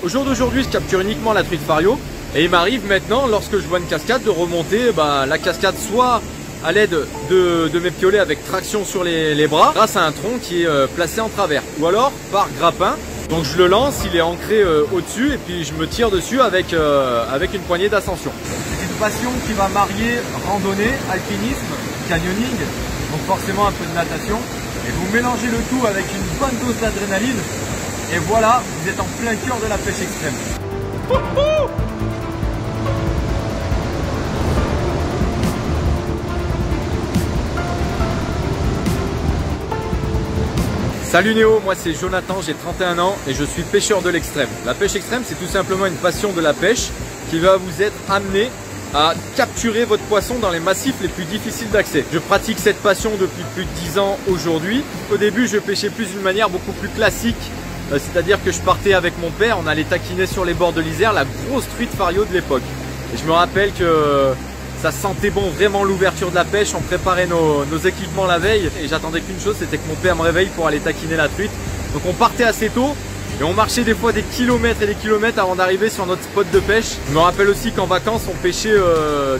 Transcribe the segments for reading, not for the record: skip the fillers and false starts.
Au jour d'aujourd'hui, je capture uniquement la truite Fario et il m'arrive maintenant, lorsque je vois une cascade, de remonter la cascade soit à l'aide de mes piolets avec traction sur les bras grâce à un tronc qui est placé en travers, ou alors par grappin. Donc je le lance, il est ancré au-dessus et puis je me tire dessus avec une poignée d'ascension. C'est une passion qui va marier randonnée, alpinisme, canyoning, donc forcément un peu de natation. Et vous mélangez le tout avec une bonne dose d'adrénaline et voilà, vous êtes en plein cœur de la pêche extrême. Salut Néo, moi c'est Jonathan, j'ai 31 ans et je suis pêcheur de l'extrême. La pêche extrême, c'est tout simplement une passion de la pêche qui va vous être amenée à capturer votre poisson dans les massifs les plus difficiles d'accès. Je pratique cette passion depuis plus de 10 ans aujourd'hui. Au début, je pêchais plus d'une manière beaucoup plus classique, c'est-à-dire que je partais avec mon père, on allait taquiner sur les bords de l'Isère la grosse truite Fario de l'époque. Et je me rappelle que ça sentait bon vraiment l'ouverture de la pêche, on préparait nos équipements la veille et j'attendais qu'une chose, c'était que mon père me réveille pour aller taquiner la truite. Donc on partait assez tôt et on marchait des fois des kilomètres et des kilomètres avant d'arriver sur notre spot de pêche. Je me rappelle aussi qu'en vacances on pêchait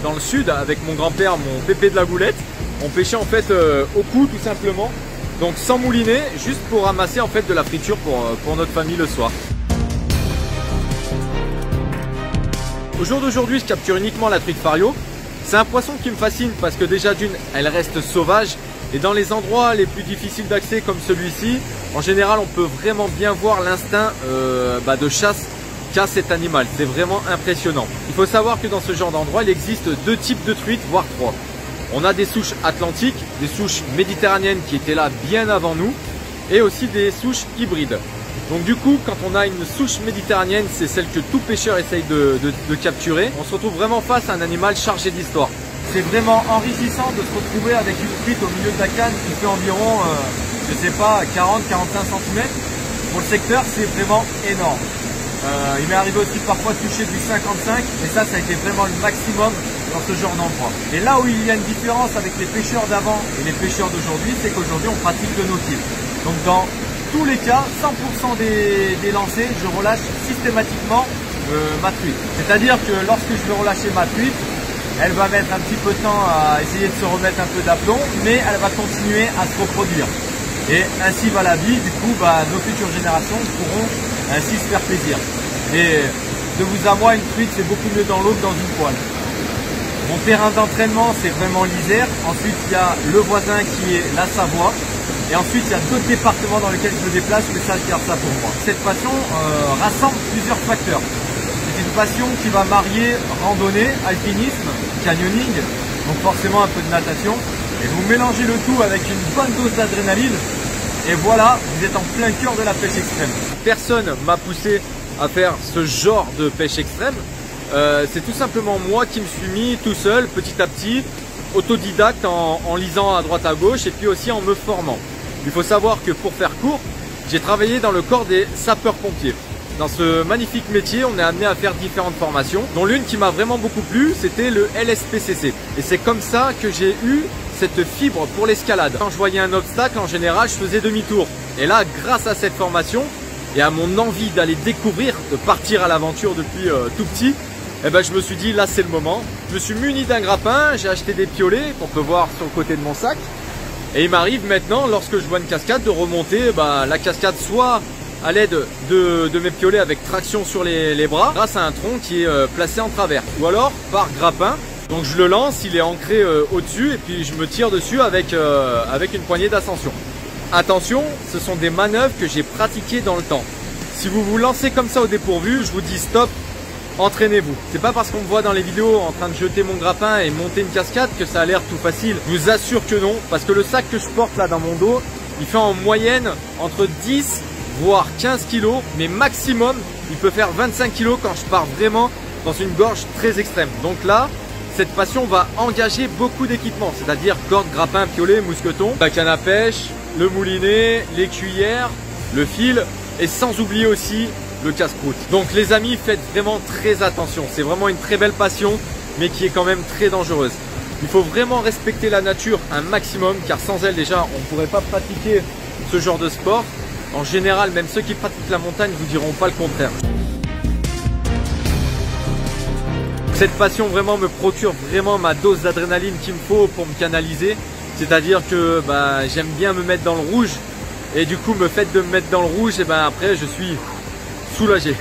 dans le sud avec mon grand-père, mon pépé de la Goulette. On pêchait en fait au cou tout simplement, donc sans mouliner, juste pour ramasser en fait de la friture pour notre famille le soir. Au jour d'aujourd'hui, je capture uniquement la truite Fario. C'est un poisson qui me fascine parce que déjà d'une, elle reste sauvage et dans les endroits les plus difficiles d'accès comme celui-ci, en général on peut vraiment bien voir l'instinct de chasse qu'a cet animal. C'est vraiment impressionnant. Il faut savoir que dans ce genre d'endroit, il existe deux types de truites, voire trois. On a des souches atlantiques, des souches méditerranéennes qui étaient là bien avant nous et aussi des souches hybrides. Donc du coup, quand on a une souche méditerranéenne, c'est celle que tout pêcheur essaye de capturer. On se retrouve vraiment face à un animal chargé d'histoire. C'est vraiment enrichissant de se retrouver avec une truite au milieu de la canne qui fait environ, je sais pas, 40-45 cm. Pour le secteur, c'est vraiment énorme. Il m'est arrivé aussi parfois de toucher du 55, mais ça a été vraiment le maximum dans ce genre d'endroit. Et là où il y a une différence avec les pêcheurs d'avant et les pêcheurs d'aujourd'hui, c'est qu'aujourd'hui on pratique le no-kill. Donc dans tous les cas, 100% des lancers, je relâche systématiquement ma truite. C'est-à-dire que lorsque je vais relâcher ma truite, elle va mettre un petit peu de temps à essayer de se remettre un peu d'aplomb, mais elle va continuer à se reproduire. Et ainsi va la vie, du coup, nos futures générations pourront ainsi se faire plaisir. Et de vous à moi, une truite, c'est beaucoup mieux dans l'eau que dans une poêle. Mon terrain d'entraînement, c'est vraiment l'Isère. Ensuite, il y a le voisin qui est la Savoie. Et ensuite, il y a d'autres départements dans lesquels je me déplace, mais ça, je garde ça pour moi. Cette passion rassemble plusieurs facteurs. C'est une passion qui va marier randonnée, alpinisme, canyoning, donc forcément un peu de natation. Et vous mélangez le tout avec une bonne dose d'adrénaline. Et voilà, vous êtes en plein cœur de la pêche extrême. Personne m'a poussé à faire ce genre de pêche extrême. C'est tout simplement moi qui me suis mis tout seul, petit à petit, autodidacte en lisant à droite à gauche et puis aussi en me formant. Il faut savoir que pour faire court, j'ai travaillé dans le corps des sapeurs-pompiers. Dans ce magnifique métier, on est amené à faire différentes formations, dont l'une qui m'a vraiment beaucoup plu, c'était le LSPCC. Et c'est comme ça que j'ai eu cette fibre pour l'escalade. Quand je voyais un obstacle, en général, je faisais demi-tour. Et là, grâce à cette formation et à mon envie d'aller découvrir, de partir à l'aventure depuis tout petit, je me suis dit, là c'est le moment. Je me suis muni d'un grappin, j'ai acheté des piolets qu'on peut voir sur le côté de mon sac. Et il m'arrive maintenant, lorsque je vois une cascade, de remonter la cascade soit à l'aide de mes piolets avec traction sur les bras, grâce à un tronc qui est placé en travers. Ou alors par grappin. Donc je le lance, il est ancré au-dessus et puis je me tire dessus avec une poignée d'ascension. Attention, ce sont des manœuvres que j'ai pratiquées dans le temps. Si vous vous lancez comme ça au dépourvu, je vous dis stop. Entraînez-vous. C'est pas parce qu'on me voit dans les vidéos en train de jeter mon grappin et monter une cascade que ça a l'air tout facile. Je vous assure que non, parce que le sac que je porte là dans mon dos, il fait en moyenne entre 10 voire 15 kg, mais maximum, il peut faire 25 kg quand je pars vraiment dans une gorge très extrême. Donc là, cette passion va engager beaucoup d'équipements, c'est-à-dire corde, grappin, piolet, mousqueton, la canne à pêche, le moulinet, les cuillères, le fil et sans oublier aussi le casse-croûte. Donc les amis, faites vraiment très attention. C'est vraiment une très belle passion, mais qui est quand même très dangereuse. Il faut vraiment respecter la nature un maximum, car sans elle déjà, on ne pourrait pas pratiquer ce genre de sport. En général, même ceux qui pratiquent la montagne vous diront pas le contraire. cette passion vraiment me procure vraiment ma dose d'adrénaline qu'il me faut pour me canaliser. C'est-à-dire que j'aime bien me mettre dans le rouge et du coup le fait de me mettre dans le rouge, et après je suis soulagé.